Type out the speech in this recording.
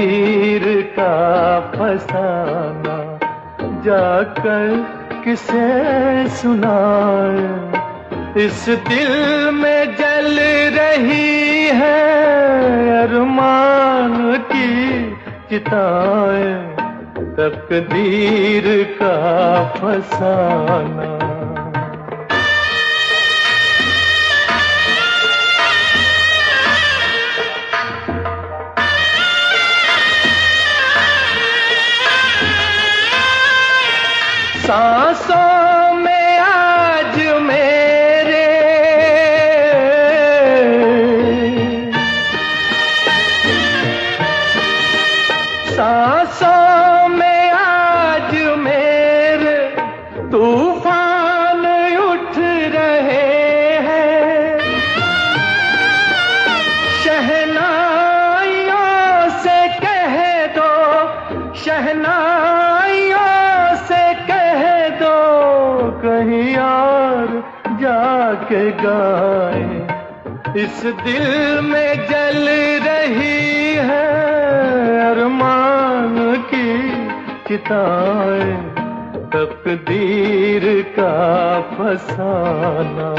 तकदीर का फसाना जाकर किसे सुनाए। इस दिल में जल रही है अरमान की चिताएं, तकदीर का फसाना। सांसों में आज मेरे सांसों में आज मेरे तूफान उठ रहे हैं। शहनाइयों से कह दो, शहनाइयों से कह दो कहीं और जाके गाए। इस दिल में जल रही है अरमान की चिताएं, तकदीर का फसाना।